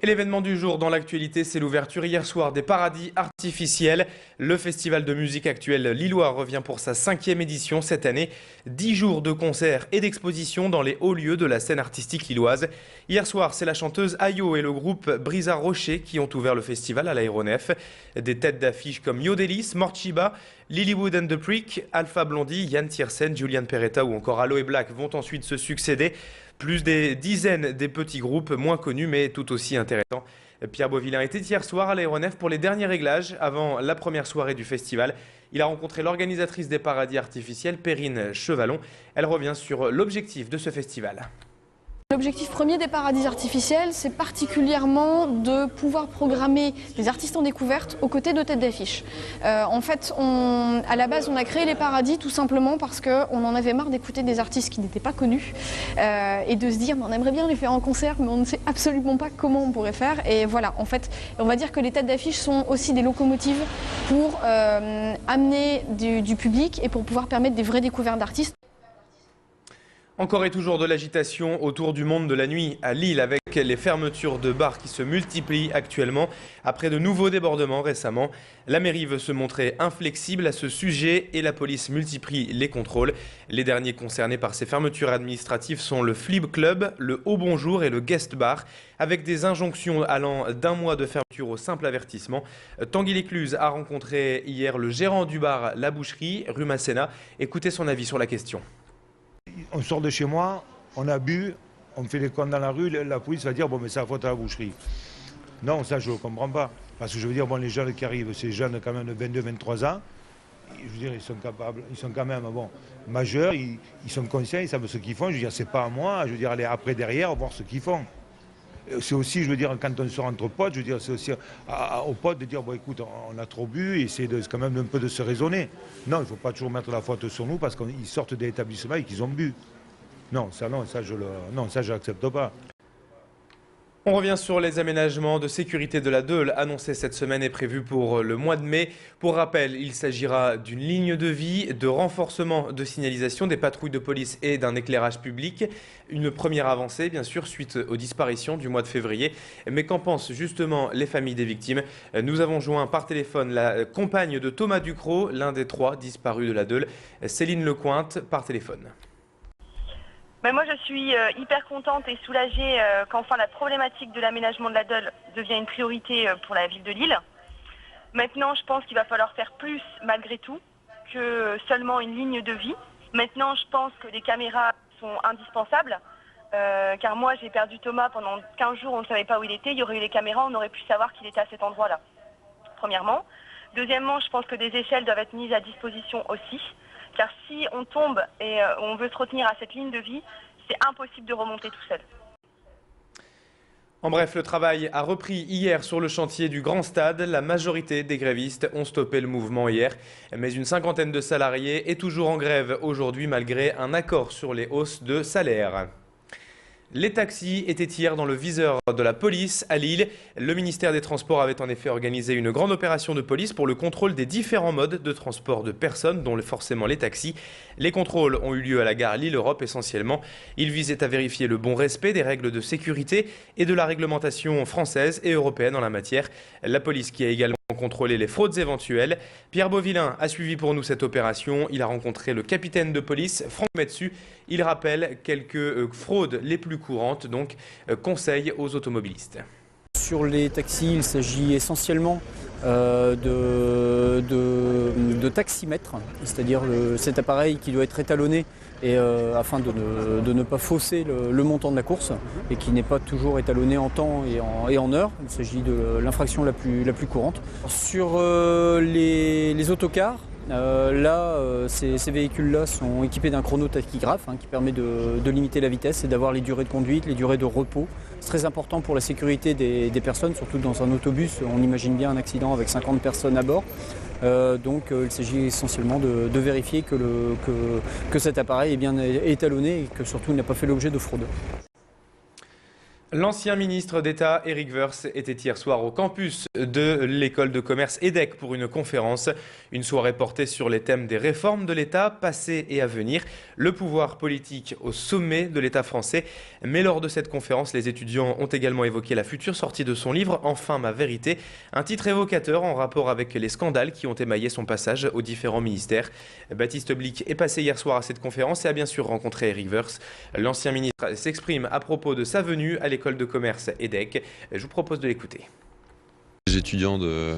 Et l'événement du jour dans l'actualité, c'est l'ouverture hier soir des Paradis Artificiels. Le festival de musique actuelle lillois revient pour sa 5e édition cette année. 10 jours de concerts et d'expositions dans les hauts lieux de la scène artistique lilloise. Hier soir, c'est la chanteuse Ayo et le groupe Brisa Rocher qui ont ouvert le festival à l'aéronef. Des têtes d'affiche comme Yodelis, Morchiba, Lilywood and the Prick, Alpha Blondie, Yann Tiersen, Julian Peretta ou encore Aloe Black vont ensuite se succéder. Plus des dizaines des petits groupes moins connus mais tout aussi intéressants. Pierre Beauvillain était hier soir à l'aéronef pour les derniers réglages avant la première soirée du festival. Il a rencontré l'organisatrice des Paradis Artificiels, Perrine Chevalon. Elle revient sur l'objectif de ce festival. L'objectif premier des Paradis Artificiels, c'est particulièrement de pouvoir programmer des artistes en découverte aux côtés de têtes d'affiche. En fait, à la base, on a créé les Paradis tout simplement parce qu'on en avait marre d'écouter des artistes qui n'étaient pas connus et de se dire on aimerait bien les faire en concert, mais on ne sait absolument pas comment on pourrait faire. Et voilà, en fait, on va dire que les têtes d'affiche sont aussi des locomotives pour amener du public et pour pouvoir permettre des vraies découvertes d'artistes. Encore et toujours de l'agitation autour du monde de la nuit à Lille avec les fermetures de bars qui se multiplient actuellement après de nouveaux débordements récemment. La mairie veut se montrer inflexible à ce sujet et la police multiplie les contrôles. Les derniers concernés par ces fermetures administratives sont le Flip Club, le Haut Bonjour et le Guest Bar avec des injonctions allant d'1 mois de fermeture au simple avertissement. Tanguy Lécluse a rencontré hier le gérant du bar La Boucherie, rue Masséna. Écoutez son avis sur la question. On sort de chez moi, on a bu, on fait les comptes dans la rue, la police va dire bon mais c'est la faute à la boucherie. Non, ça je ne comprends pas. Parce que je veux dire, bon, les jeunes qui arrivent, c'est des jeunes quand même de 22-23 ans. Je veux dire, ils sont capables, ils sont quand même majeurs, ils sont conscients, ils savent ce qu'ils font. Je veux dire, c'est pas à moi, je veux dire, aller après derrière, voir ce qu'ils font. C'est aussi, je veux dire, quand on sort entre potes, je veux dire, c'est aussi aux potes de dire, bon écoute, on a trop bu, essayer quand même un peu de se raisonner. Non, il ne faut pas toujours mettre la faute sur nous parce qu'ils sortent de l'établissement et qu'ils ont bu. Non, ça je n'accepte pas. On revient sur les aménagements de sécurité de la Deûle annoncés cette semaine et prévus pour le mois de mai. Pour rappel, il s'agira d'une ligne de vie, de renforcement de signalisation, des patrouilles de police et d'un éclairage public. Une première avancée, bien sûr, suite aux disparitions du mois de février. Mais qu'en pensent justement les familles des victimes? Nous avons joint par téléphone la compagne de Thomas Ducrot, l'un des 3 disparus de la Deûle, Céline Lecointe, par téléphone. Moi, je suis hyper contente et soulagée qu'enfin la problématique de l'aménagement de la Deûle devient une priorité pour la ville de Lille. Maintenant, je pense qu'il va falloir faire plus, malgré tout, que seulement une ligne de vie. Maintenant, je pense que les caméras sont indispensables, car moi, j'ai perdu Thomas pendant 15 jours, on ne savait pas où il était. Il y aurait eu les caméras, on aurait pu savoir qu'il était à cet endroit-là, premièrement. Deuxièmement, je pense que des échelles doivent être mises à disposition aussi. Car si on tombe et on veut se retenir à cette ligne de vie, c'est impossible de remonter tout seul. En bref, le travail a repris hier sur le chantier du Grand Stade. La majorité des grévistes ont stoppé le mouvement hier. Mais une 50aine de salariés est toujours en grève aujourd'hui malgré un accord sur les hausses de salaire. Les taxis étaient hier dans le viseur de la police à Lille. Le ministère des Transports avait en effet organisé une grande opération de police pour le contrôle des différents modes de transport de personnes, dont forcément les taxis. Les contrôles ont eu lieu à la gare Lille-Europe essentiellement. Ils visaient à vérifier le bon respect des règles de sécurité et de la réglementation française et européenne en la matière. La police qui a également contrôler les fraudes éventuelles. Pierre Beauvillain a suivi pour nous cette opération. Il a rencontré le capitaine de police, Franck Metsu. Il rappelle quelques fraudes les plus courantes, donc conseil aux automobilistes. Sur les taxis, il s'agit essentiellement de taximètre, c'est-à-dire cet appareil qui doit être étalonné afin de ne pas fausser le montant de la course et qui n'est pas toujours étalonné en temps et en heure. Il s'agit de l'infraction la plus courante. Sur les autocars, ces véhicules-là sont équipés d'un chronotachygraphe qui permet de limiter la vitesse et d'avoir les durées de conduite, les durées de repos. C'est très important pour la sécurité des personnes, surtout dans un autobus. On imagine bien un accident avec 50 personnes à bord. Donc il s'agit essentiellement de vérifier que cet appareil est bien étalonné et que surtout il n'a pas fait l'objet de fraude. L'ancien ministre d'État Éric Woerth était hier soir au campus de l'école de commerce EDEC pour une conférence. Une soirée portée sur les thèmes des réformes de l'État, passées et à venir, le pouvoir politique au sommet de l'État français. Mais lors de cette conférence, les étudiants ont également évoqué la future sortie de son livre « Enfin ma vérité », un titre évocateur en rapport avec les scandales qui ont émaillé son passage aux différents ministères. Baptiste Blick est passé hier soir à cette conférence et a bien sûr rencontré Éric Woerth. L'ancien ministre s'exprime à propos de sa venue à l'école de commerce EDEC. Je vous propose de l'écouter. Les étudiants de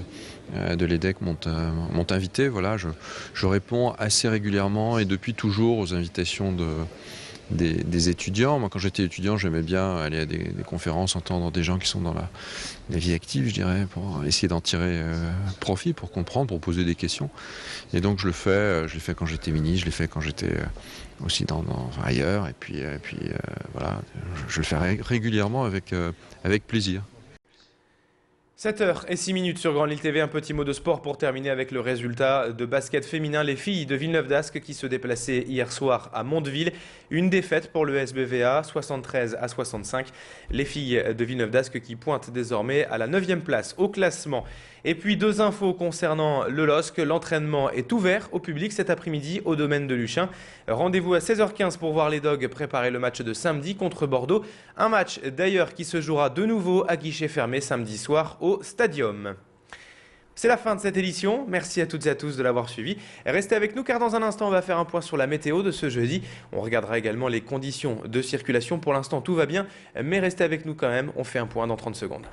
l'EDEC m'ont invité. Voilà, je réponds assez régulièrement et depuis toujours aux invitations des étudiants. Moi, quand j'étais étudiant, j'aimais bien aller à des conférences, entendre des gens qui sont dans la vie active, je dirais, pour essayer d'en tirer profit, pour comprendre, pour poser des questions. Et donc je le fais quand j'étais ministre, je l'ai fait quand j'étais aussi ailleurs. Et puis voilà, je le fais régulièrement avec plaisir. 7h06 sur Grand Lille TV, un petit mot de sport pour terminer avec le résultat de basket féminin. Les filles de Villeneuve d'Ascq qui se déplaçaient hier soir à Mondeville. Une défaite pour le SBVA, 73-65. Les filles de Villeneuve d'Ascq qui pointent désormais à la 9e place au classement. Et puis 2 infos concernant le LOSC. L'entraînement est ouvert au public cet après-midi au domaine de Luchin. Rendez-vous à 16h15 pour voir les Dogs préparer le match de samedi contre Bordeaux. Un match d'ailleurs qui se jouera de nouveau à guichet fermé samedi soir au Stadium. C'est la fin de cette édition. Merci à toutes et à tous de l'avoir suivi. Restez avec nous car dans un instant, on va faire un point sur la météo de ce jeudi. On regardera également les conditions de circulation. Pour l'instant, tout va bien, mais restez avec nous quand même. On fait un point dans 30 secondes.